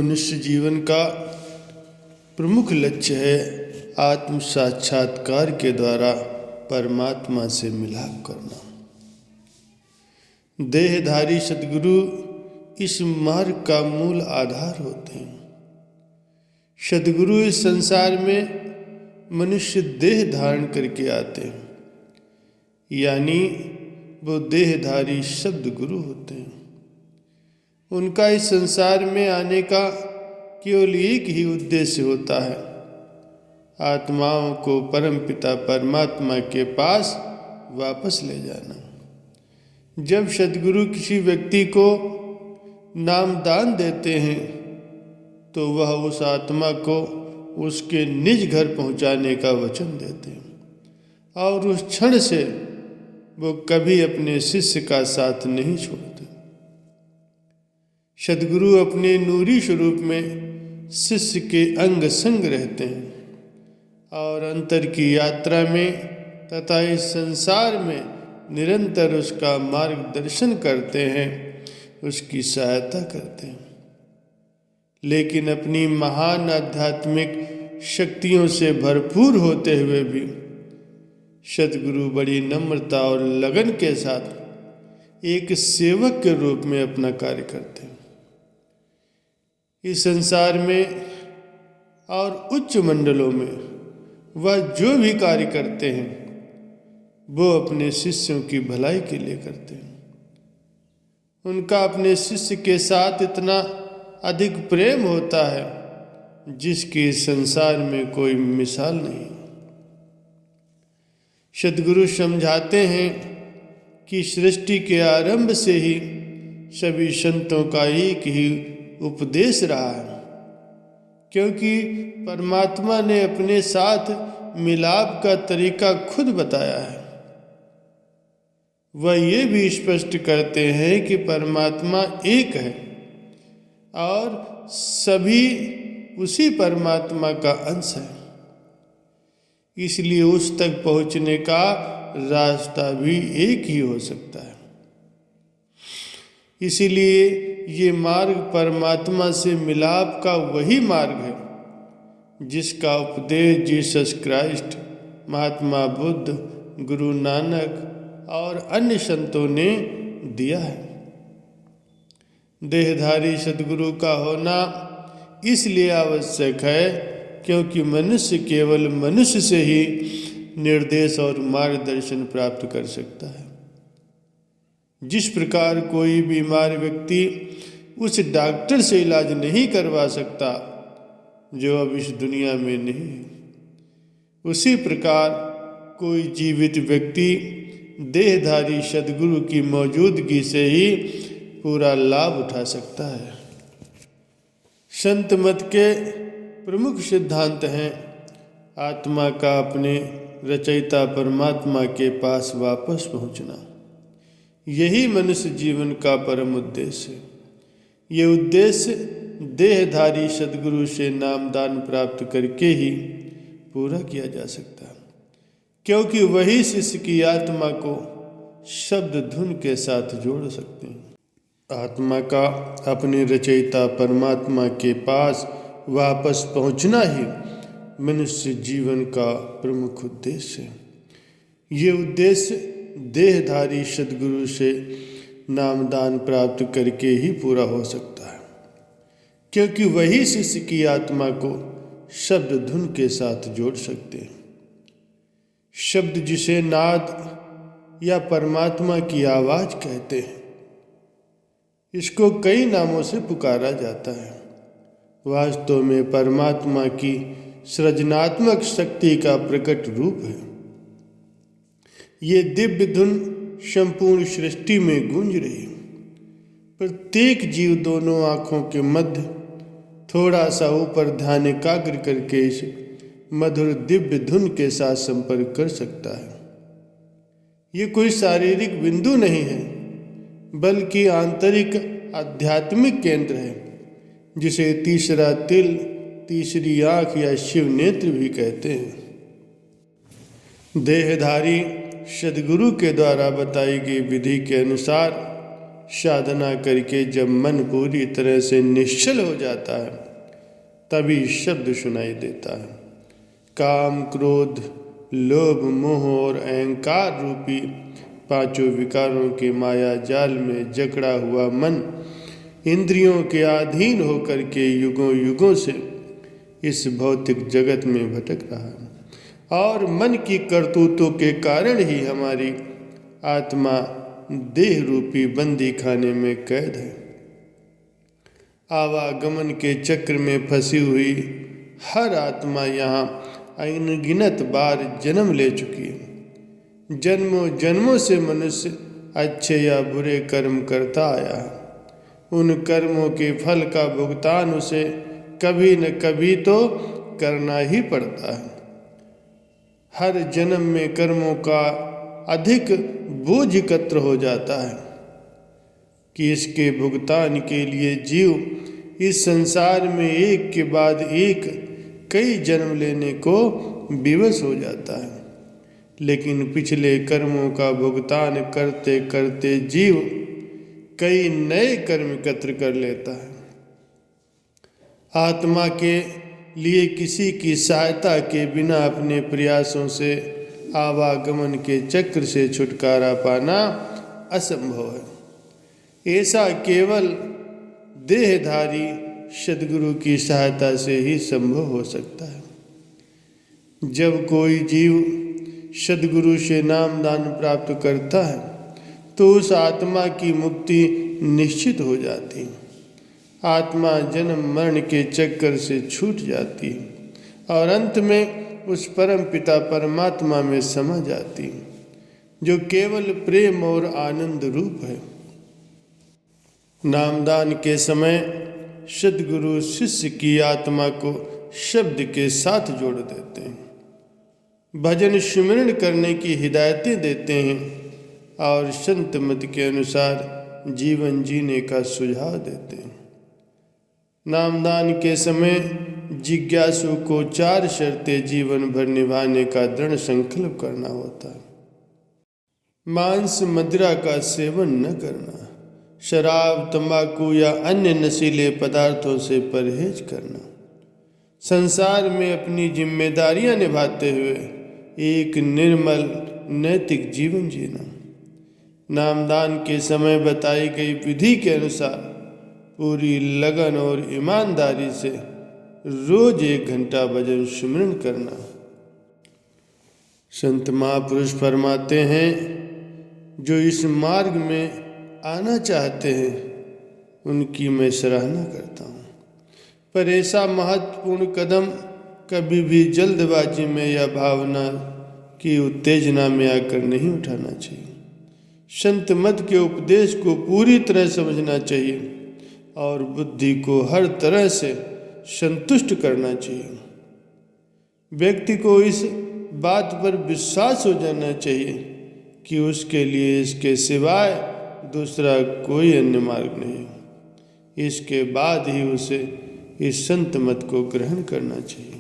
मनुष्य जीवन का प्रमुख लक्ष्य है आत्म साक्षात्कार के द्वारा परमात्मा से मिलाप करना। देहधारी सद्गुरु इस मार्ग का मूल आधार होते हैं। सद्गुरु इस संसार में मनुष्य देह धारण करके आते हैं, यानी वो देहधारी शब्द गुरु होते हैं। उनका इस संसार में आने का केवल एक ही उद्देश्य होता है, आत्माओं को परमपिता परमात्मा के पास वापस ले जाना। जब सद्गुरु किसी व्यक्ति को नामदान देते हैं तो वह उस आत्मा को उसके निज घर पहुंचाने का वचन देते हैं और उस क्षण से वो कभी अपने शिष्य का साथ नहीं छोड़ते। सद्गुरु अपने नूरी स्वरूप में शिष्य के अंग संग रहते हैं और अंतर की यात्रा में तथा इस संसार में निरंतर उसका मार्गदर्शन करते हैं, उसकी सहायता करते हैं। लेकिन अपनी महान आध्यात्मिक शक्तियों से भरपूर होते हुए भी सद्गुरु बड़ी नम्रता और लगन के साथ एक सेवक के रूप में अपना कार्य करते हैं। इस संसार में और उच्च मंडलों में वह जो भी कार्य करते हैं वो अपने शिष्यों की भलाई के लिए करते हैं। उनका अपने शिष्य के साथ इतना अधिक प्रेम होता है जिसकी संसार में कोई मिसाल नहीं। सद्गुरु समझाते हैं कि सृष्टि के आरंभ से ही सभी संतों का एक ही उपदेश रहा है, क्योंकि परमात्मा ने अपने साथ मिलाप का तरीका खुद बताया है। वह ये भी स्पष्ट करते हैं कि परमात्मा एक है और सभी उसी परमात्मा का अंश है, इसलिए उस तक पहुंचने का रास्ता भी एक ही हो सकता है। इसीलिए ये मार्ग परमात्मा से मिलाप का वही मार्ग है जिसका उपदेश जीसस क्राइस्ट, महात्मा बुद्ध, गुरु नानक और अन्य संतों ने दिया है। देहधारी सद्गुरु का होना इसलिए आवश्यक है क्योंकि मनुष्य केवल मनुष्य से ही निर्देश और मार्गदर्शन प्राप्त कर सकता है। जिस प्रकार कोई बीमार व्यक्ति उस डॉक्टर से इलाज नहीं करवा सकता जो अब इस दुनिया में नहीं है, उसी प्रकार कोई जीवित व्यक्ति देहधारी सद्गुरु की मौजूदगी से ही पूरा लाभ उठा सकता है। संत मत के प्रमुख सिद्धांत हैं आत्मा का अपने रचयिता परमात्मा के पास वापस पहुंचना। यही मनुष्य जीवन का परम उद्देश्य है। ये उद्देश्य देहधारी सद्गुरु से नामदान प्राप्त करके ही पूरा किया जा सकता है, क्योंकि वही शिष्य की आत्मा को शब्द धुन के साथ जोड़ सकते हैं। आत्मा का अपने रचयिता परमात्मा के पास वापस पहुंचना ही मनुष्य जीवन का प्रमुख उद्देश्य है। ये उद्देश्य देहधारी सद्गुरु से नामदान प्राप्त करके ही पूरा हो सकता है, क्योंकि वही शिष्य की आत्मा को शब्द धुन के साथ जोड़ सकते हैं। शब्द जिसे नाद या परमात्मा की आवाज कहते हैं, इसको कई नामों से पुकारा जाता है। वास्तव में परमात्मा की सृजनात्मक शक्ति का प्रकट रूप है। ये दिव्य धुन संपूर्ण सृष्टि में गूंज रही है। प्रत्येक जीव दोनों आँखों के मध्य थोड़ा सा ऊपर ध्यान एकाग्र करके इस मधुर दिव्य धुन के साथ संपर्क कर सकता है। ये कोई शारीरिक बिंदु नहीं है, बल्कि आंतरिक आध्यात्मिक केंद्र है, जिसे तीसरा तिल, तीसरी आँख या शिव नेत्र भी कहते हैं। देहधारी सद्गुरु के द्वारा बताई गई विधि के अनुसार साधना करके जब मन पूरी तरह से निश्चल हो जाता है तभी शब्द सुनाई देता है। काम, क्रोध, लोभ, मोह और अहंकार रूपी पांचों विकारों के माया जाल में जकड़ा हुआ मन इंद्रियों के अधीन होकर के युगों युगों से इस भौतिक जगत में भटक रहा है और मन की करतूतों के कारण ही हमारी आत्मा देह रूपी बंदी खाने में कैद है। आवागमन के चक्र में फंसी हुई हर आत्मा यहाँ अनगिनत बार जन्म ले चुकी है। जन्मों जन्मों से मनुष्य अच्छे या बुरे कर्म करता आया है। उन कर्मों के फल का भुगतान उसे कभी न कभी तो करना ही पड़ता है। हर जन्म में कर्मों का अधिक बोझ एकत्र हो जाता है कि इसके भुगतान के लिए जीव इस संसार में एक के बाद एक कई जन्म लेने को विवश हो जाता है। लेकिन पिछले कर्मों का भुगतान करते करते जीव कई नए कर्म एकत्र कर लेता है। आत्मा के लिए किसी की सहायता के बिना अपने प्रयासों से आवागमन के चक्र से छुटकारा पाना असंभव है। ऐसा केवल देहधारी सद्गुरु की सहायता से ही संभव हो सकता है। जब कोई जीव सद्गुरु से नामदान प्राप्त करता है तो उस आत्मा की मुक्ति निश्चित हो जाती है। आत्मा जन्म मरण के चक्कर से छूट जाती है और अंत में उस परम पिता परमात्मा में समा जाती है जो केवल प्रेम और आनंद रूप है। नामदान के समय सद्गुरु शिष्य की आत्मा को शब्द के साथ जोड़ देते हैं, भजन स्मरण करने की हिदायतें देते हैं और संत मत के अनुसार जीवन जीने का सुझाव देते हैं। नामदान के समय जिज्ञासु को 4 शर्तें जीवन भर निभाने का दृढ़ संकल्प करना होता है। मांस मदिरा का सेवन न करना, शराब, तंबाकू या अन्य नशीले पदार्थों से परहेज करना, संसार में अपनी जिम्मेदारियां निभाते हुए एक निर्मल नैतिक जीवन जीना। नामदान के समय बताई गई विधि के अनुसार पूरी लगन और ईमानदारी से रोज 1 घंटा भजन सुमिरन करना। संत महापुरुष फरमाते हैं, जो इस मार्ग में आना चाहते हैं उनकी मैं सराहना करता हूँ, पर ऐसा महत्वपूर्ण कदम कभी भी जल्दबाजी में या भावना की उत्तेजना में आकर नहीं उठाना चाहिए। संत मत के उपदेश को पूरी तरह समझना चाहिए और बुद्धि को हर तरह से संतुष्ट करना चाहिए। व्यक्ति को इस बात पर विश्वास हो जाना चाहिए कि उसके लिए इसके सिवाय दूसरा कोई अन्य मार्ग नहीं। इसके बाद ही उसे इस संत मत को ग्रहण करना चाहिए।